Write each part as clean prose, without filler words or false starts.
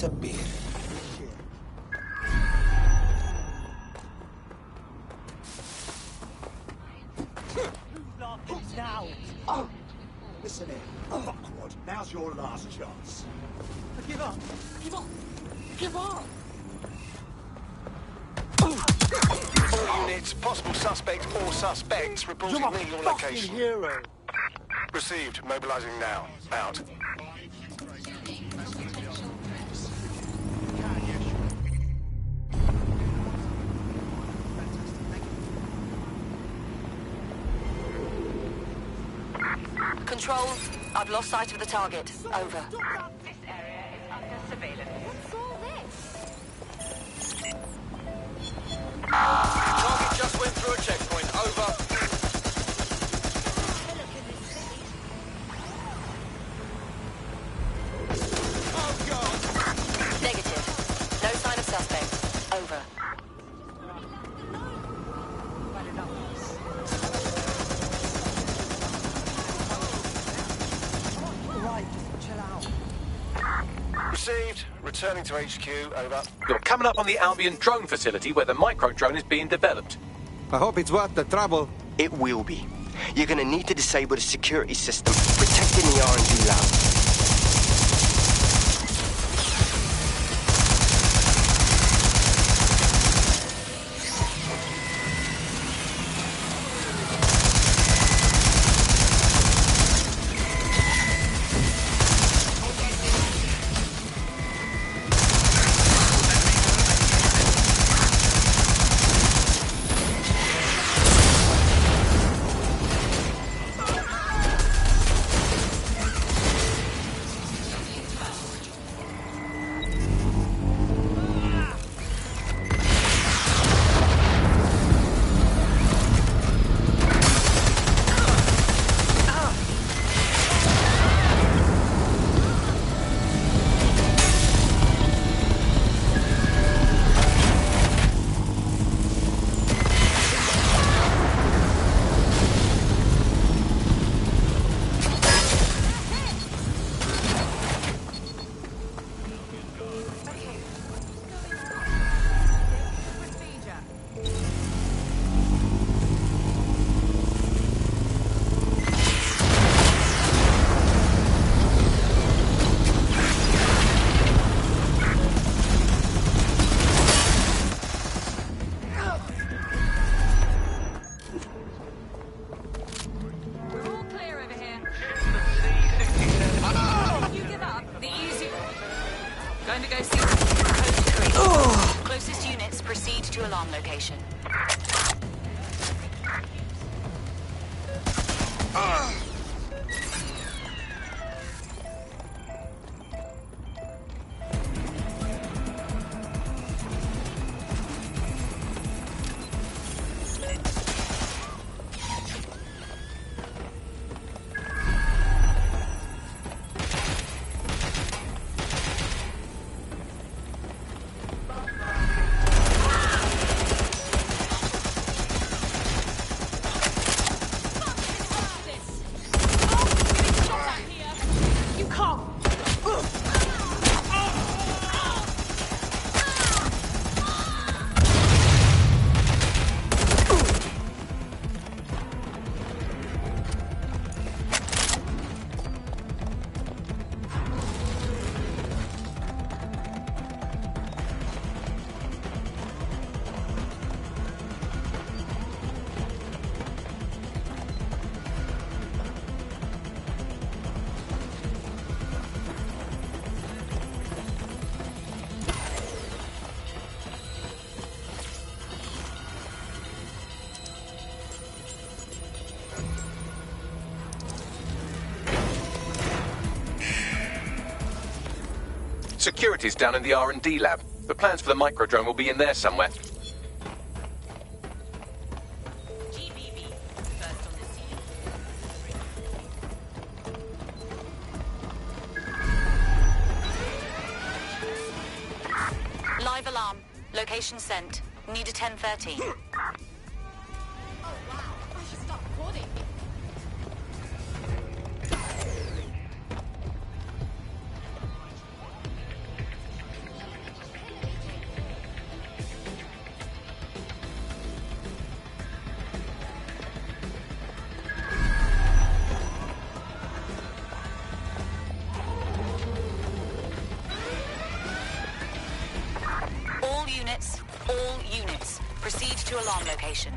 sapere. Now! Oh! Listen in. Fuckwad, now's your last chance. Give up! Give up! Give up! All units, possible suspect or suspects, reporting You're me my your fucking location. hero! Received. Mobilizing now. Out. Control, I've lost sight of the target. Over. This area is under surveillance. What's all this? Target just went through a checkpoint. Over. Oh, God! Negative. No sign of suspect. Over. Right, chill out. Received. Returning to HQ. Over. You're coming up on the Albion drone facility where the micro-drone is being developed. I hope it's worth the trouble. It will be. You're gonna need to disable the security system protecting the R&D lab. Going to go see Code 3. Closest units proceed to alarm location. Security's down in the R&D lab. The plans for the microdrone will be in there somewhere. Live alarm. Location sent. Need a 1013. Oh, wow. I should stop recording. Proceed to alarm location.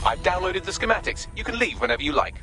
I've downloaded the schematics. You can leave whenever you like.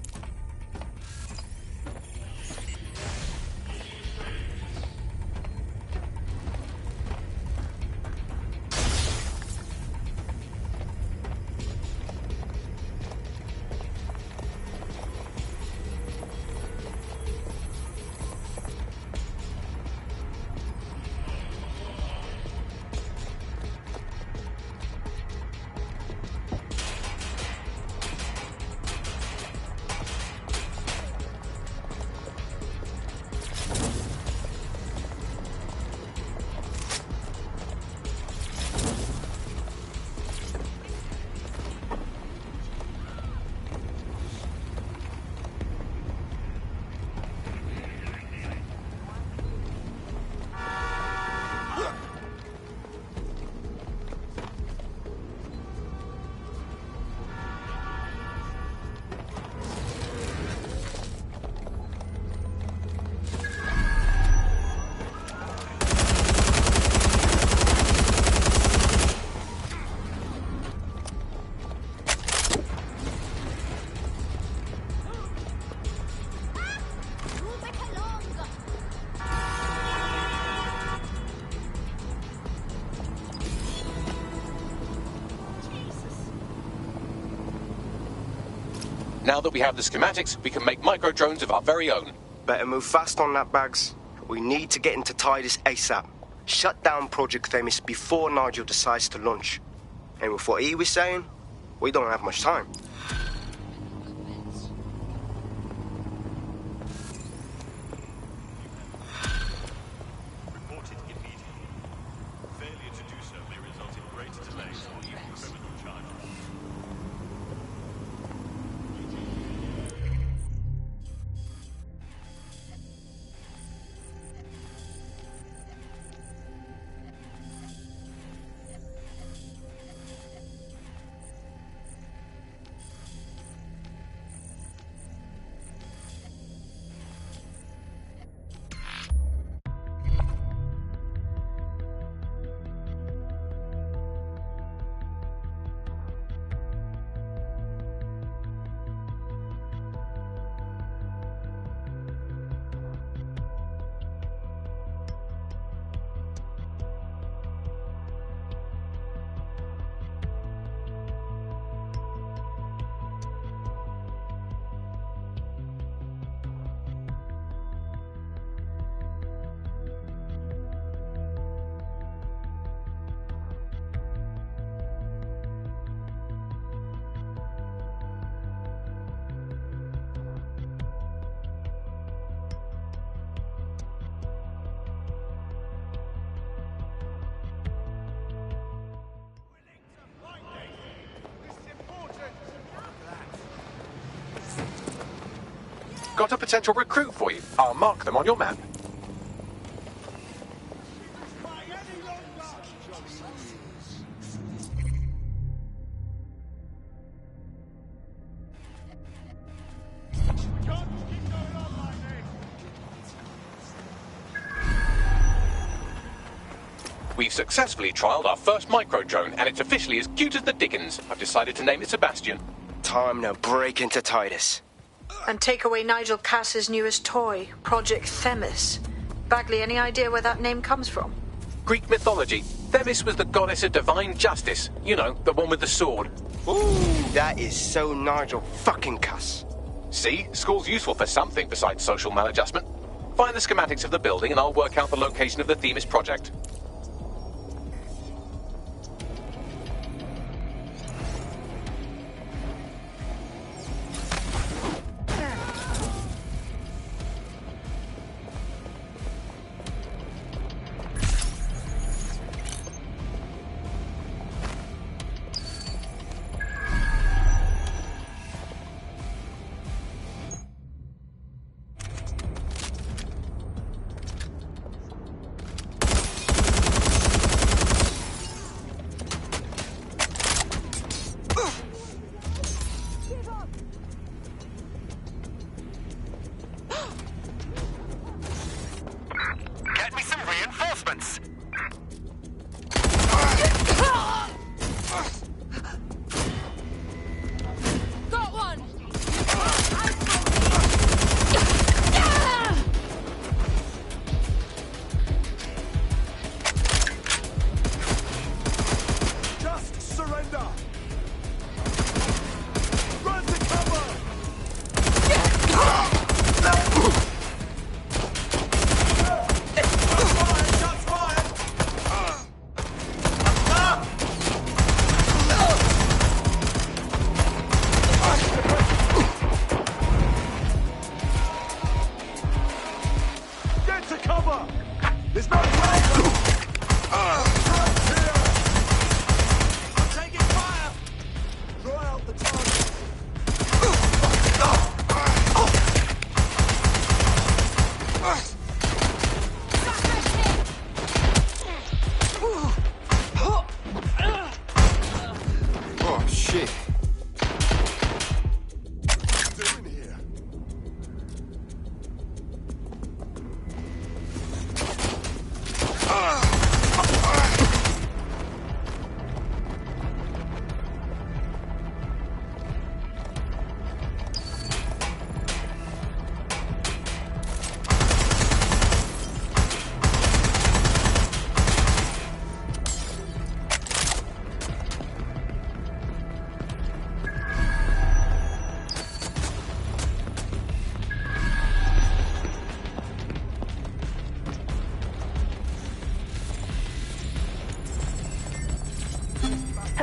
Now that we have the schematics, we can make micro-drones of our very own. Better move fast on that, Bags. We need to get into Titus ASAP. Shut down Project Themis before Nigel decides to launch. And with what he was saying, we don't have much time. Reported immediately. Failure to do so may result in greater delays or even criminal charges. Got a potential recruit for you. I'll mark them on your map. We've successfully trialed our first micro-drone, and it's officially as cute as the dickens. I've decided to name it Sebastian. Time to break into Titus. And take away Nigel Cass's newest toy, Project Themis. Bagley, any idea where that name comes from? Greek mythology. Themis was the goddess of divine justice. You know, the one with the sword. Ooh, that is so Nigel fucking Cass. See? School's useful for something besides social maladjustment. Find the schematics of the building and I'll work out the location of the Themis project.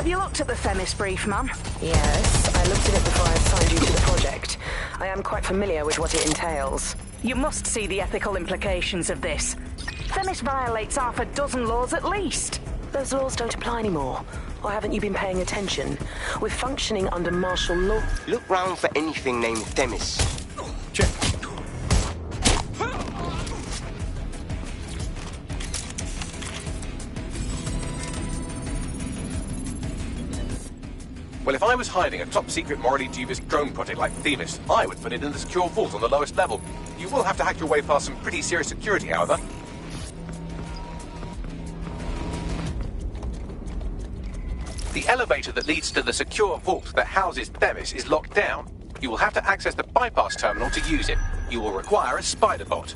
you looked at the Themis brief, ma'am? Yes, I looked at it before I assigned you to the project. I am quite familiar with what it entails. You must see the ethical implications of this. Themis violates half a dozen laws at least. Those laws don't apply anymore. Or haven't you been paying attention? We're functioning under martial law. Look round for anything named Themis. Check. Well, if I was hiding a top-secret, morally dubious drone project like Themis, I would put it in the secure vault on the lowest level. You will have to hack your way past some pretty serious security, however. The elevator that leads to the secure vault that houses Themis is locked down. You will have to access the bypass terminal to use it. You will require a spider bot.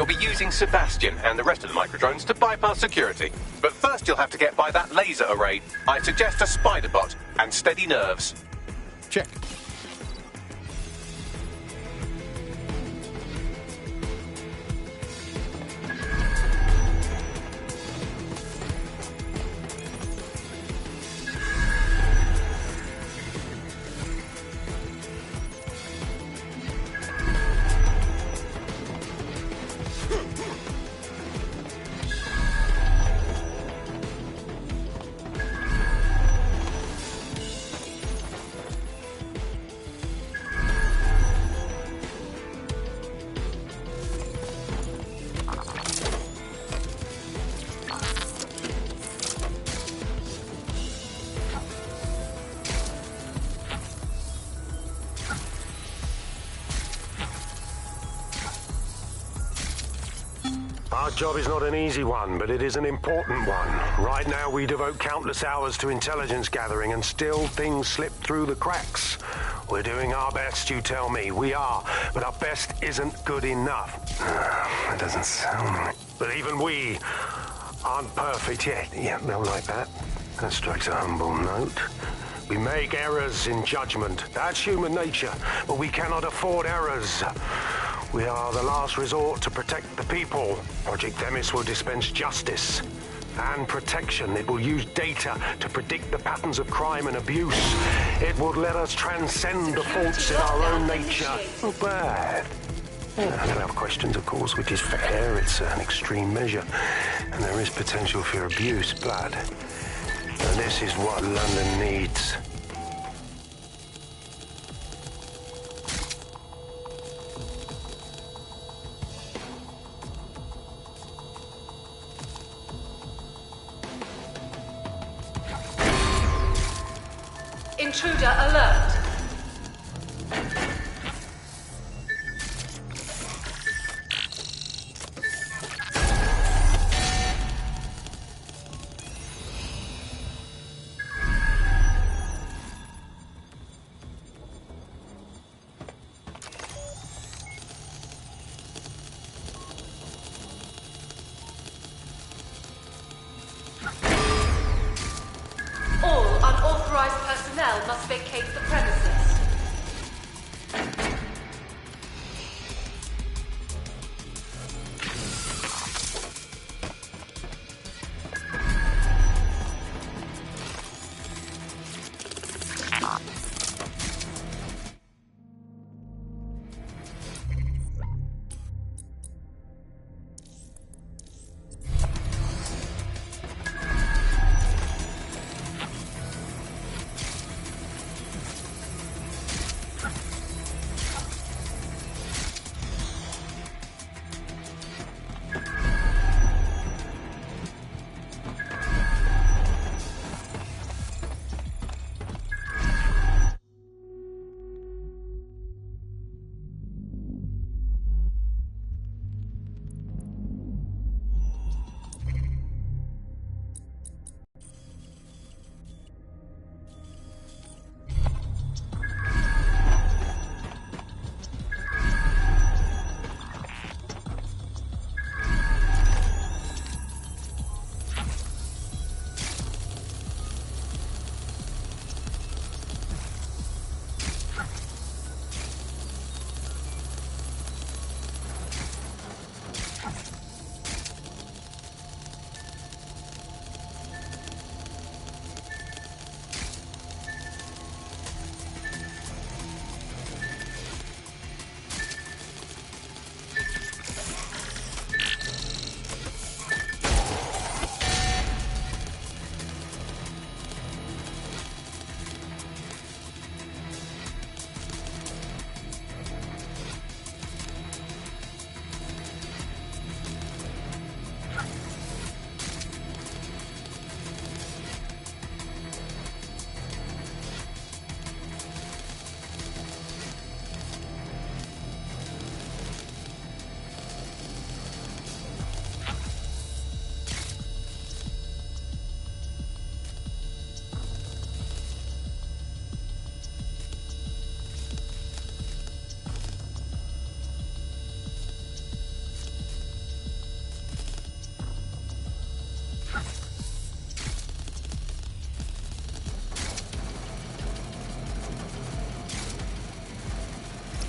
You'll be using Sebastian and the rest of the microdrones to bypass security. But first you'll have to get by that laser array. I suggest a spider bot and steady nerves. Check. Our job is not an easy one, but it is an important one. Right now, we devote countless hours to intelligence gathering, and still things slip through the cracks. We're doing our best, you tell me. We are, but our best isn't good enough. That doesn't sound right. But even we aren't perfect yet. Yeah, no, like that. That strikes a humble note. We make errors in judgment. That's human nature, but we cannot afford errors. We are the last resort to protect the people. Project Themis will dispense justice and protection. It will use data to predict the patterns of crime and abuse. It will let us transcend the faults in our own nature. Not bad. I can have questions, of course, which is fair. It's an extreme measure, and there is potential for abuse, but this is what London needs. Intruder alert. All unauthorized personnel must vacate the premises.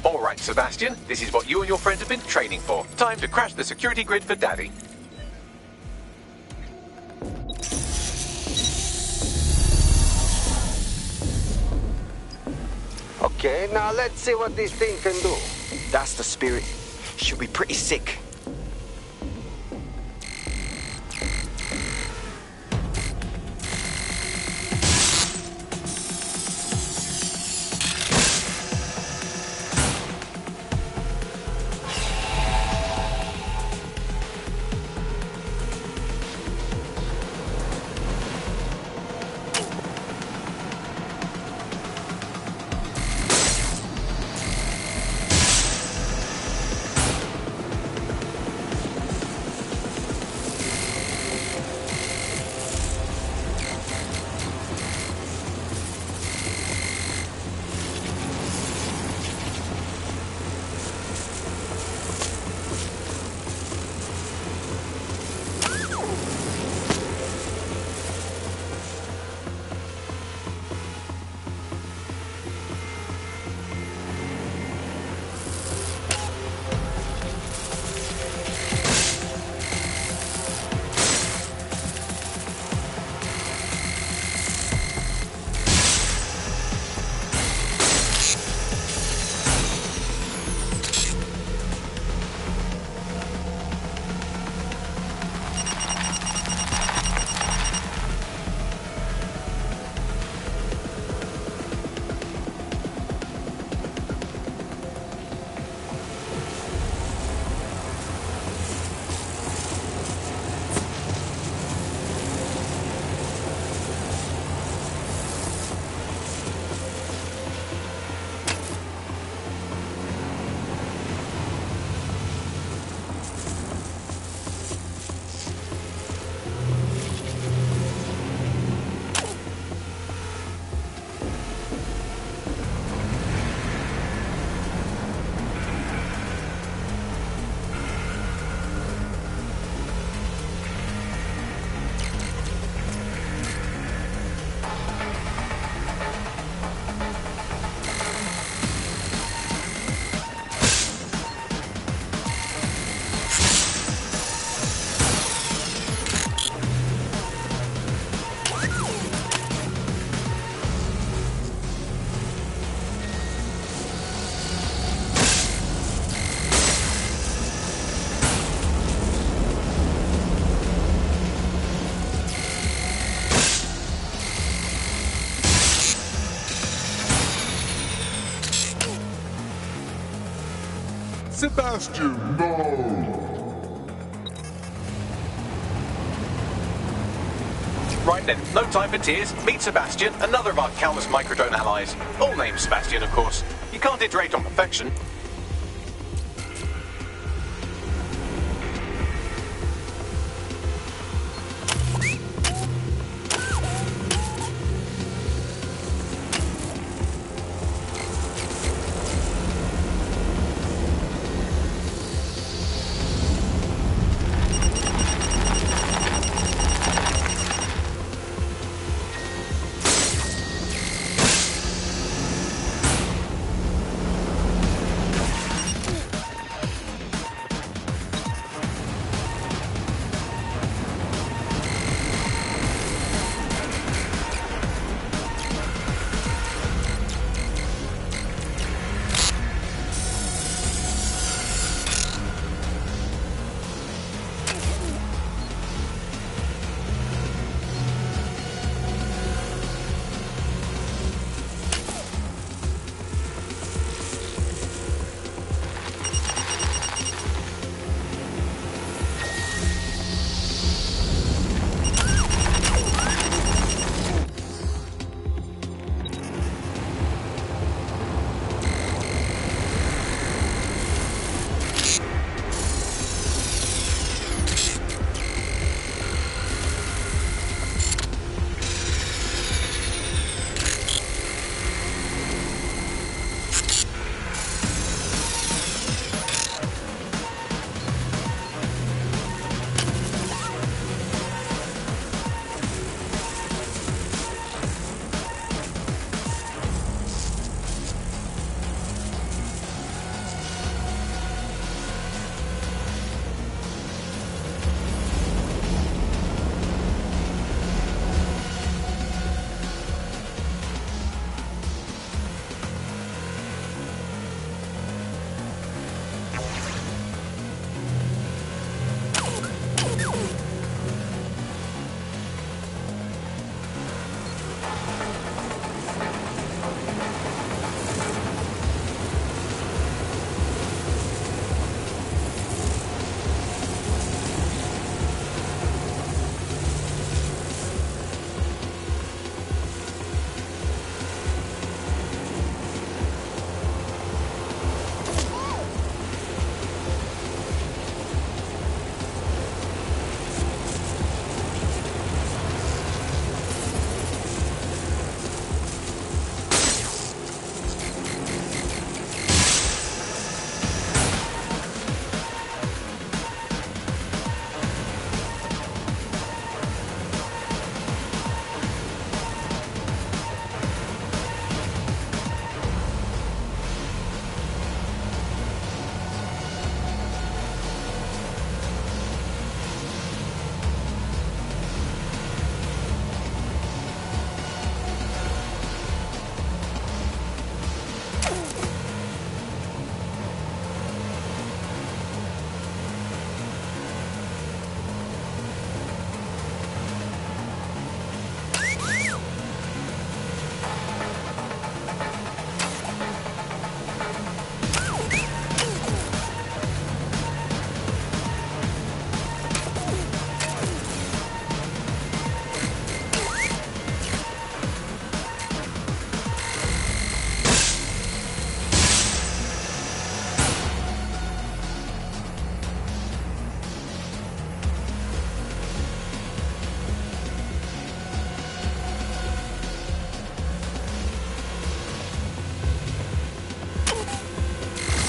All right, Sebastian, this is what you and your friends have been training for. Time to crash the security grid for Daddy. Okay, now let's see what this thing can do. That's the spirit. Should be pretty sick. Sebastian, no! Right then, no time for tears. Meet Sebastian, another of our countless microdrone allies. All named Sebastian, of course. You can't iterate on perfection.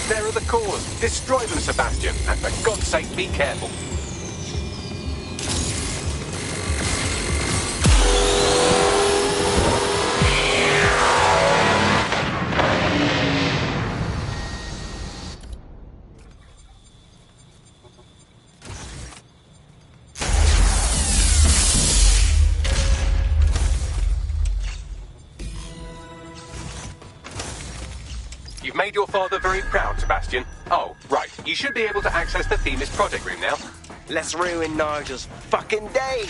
There are the cores. Destroy them, Sebastian. And for God's sake, be careful. You've made your father very proud, Sebastian. Oh, right. You should be able to access the Themis project room now. Let's ruin Nigel's fucking day!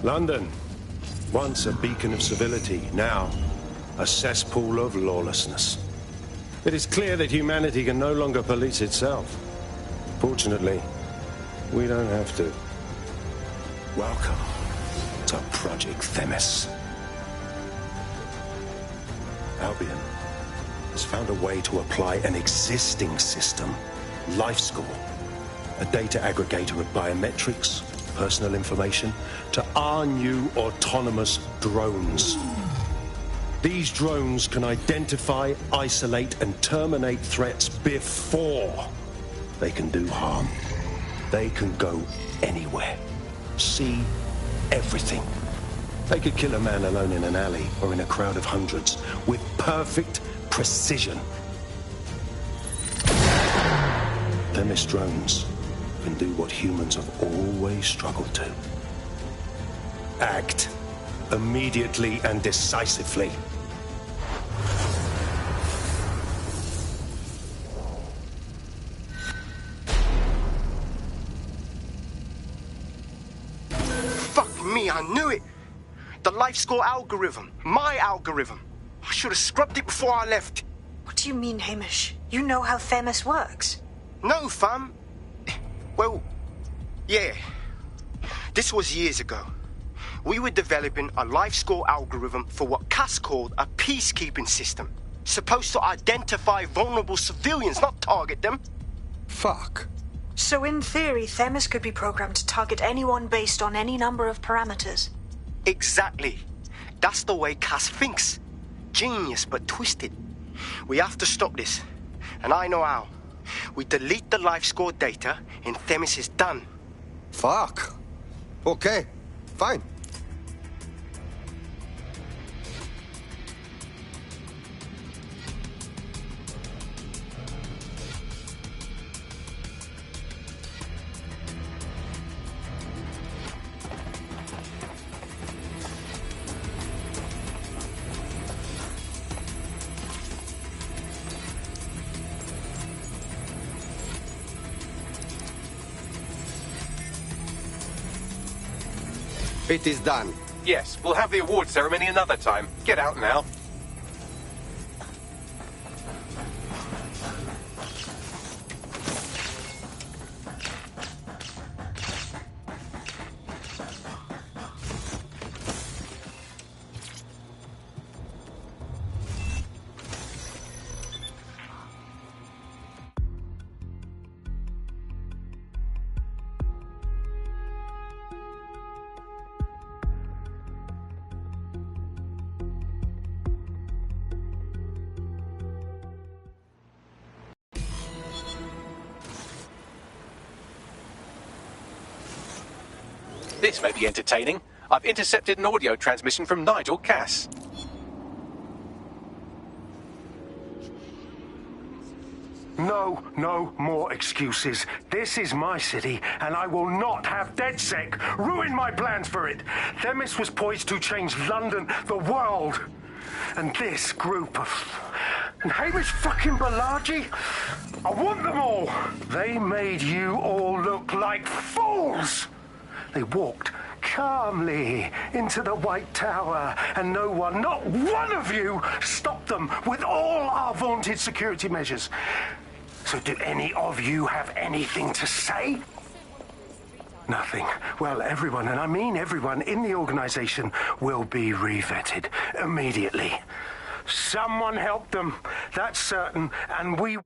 London, once a beacon of civility, now a cesspool of lawlessness. It is clear that humanity can no longer police itself. Fortunately, we don't have to. Welcome to Project Themis. Albion has found a way to apply an existing system, LifeScore, a data aggregator of biometrics, personal information, to our new autonomous drones. These drones can identify, isolate, and terminate threats before they can do harm. They can go anywhere, see everything. They could kill a man alone in an alley or in a crowd of hundreds with perfect precision. Themis drones can do what humans have always struggled to. Act immediately and decisively. Fuck me, I knew it! The LifeScore algorithm. My algorithm. I should have scrubbed it before I left. What do you mean, Hamish? You know how Themis works? No, fam. Well, yeah. This was years ago. We were developing a LifeScore algorithm for what Cass called a peacekeeping system. Supposed to identify vulnerable civilians, not target them. Fuck. So in theory, Themis could be programmed to target anyone based on any number of parameters. Exactly. That's the way Cass thinks. Genius, but twisted. We have to stop this. And I know how. We delete the LifeScore data and Themis is done. Fuck. Okay, fine. It is done. Yes, we'll have the award ceremony another time. Get out now. This may be entertaining. I've intercepted an audio transmission from Nigel Cass. No more excuses. This is my city, and I will not have DedSec ruin my plans for it. Themis was poised to change London, the world. And this group of... And Hamish fucking Balaji? I want them all. They made you all look like fools. They walked calmly into the White Tower, and no one, not one of you, stopped them with all our vaunted security measures. So do any of you have anything to say? Nothing. Well, everyone, and I mean everyone in the organization, will be re-vetted immediately. Someone helped them, that's certain, and we...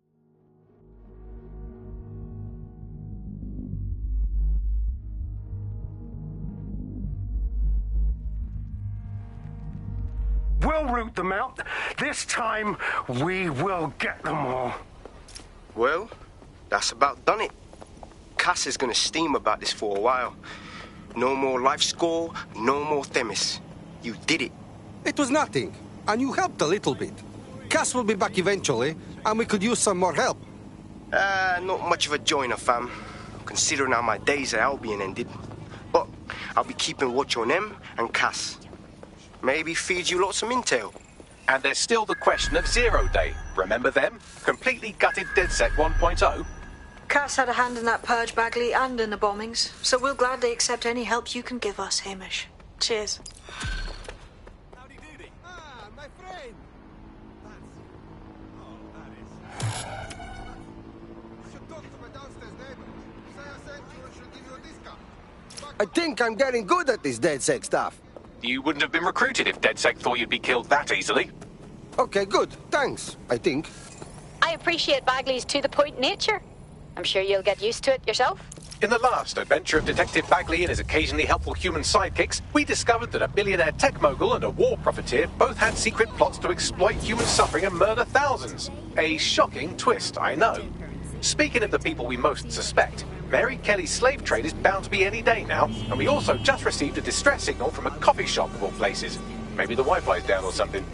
We'll root them out. This time, we will get them all. Well, that's about done it. Cass is gonna steam about this for a while. No more LifeScore, no more Themis. You did it. It was nothing, and you helped a little bit. Cass will be back eventually, and we could use some more help. Not much of a joiner, fam. Considering how my days at Albion ended. But I'll be keeping watch on them and Cass. Maybe feed you lots of intel. And there's still the question of Zero Day. Remember them? Completely gutted DedSec 1.0. Cass had a hand in that purge, Bagley, and in the bombings, so we'll gladly accept any help you can give us, Hamish. Cheers. Howdy doody. Ah, my friend. I think I'm getting good at this DedSec stuff. You wouldn't have been recruited if DedSec thought you'd be killed that easily. Okay, good. Thanks, I think. I appreciate Bagley's to-the-point nature. I'm sure you'll get used to it yourself. In the last adventure of Detective Bagley and his occasionally helpful human sidekicks, we discovered that a billionaire tech mogul and a war profiteer both had secret plots to exploit human suffering and murder thousands. A shocking twist, I know. Speaking of the people we most suspect, Mary Kelly's slave trade is bound to be any day now, and we also just received a distress signal from a coffee shop of all places. Maybe the Wi-Fi's down or something.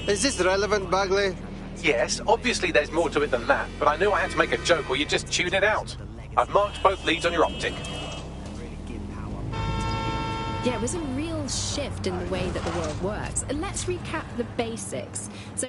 Is this relevant, Bagley? Yes, obviously there's more to it than that, but I knew I had to make a joke or you'd just tune it out. I've marked both leads on your optic. Yeah, it was a real shift in the way that the world works. Let's recap the basics. So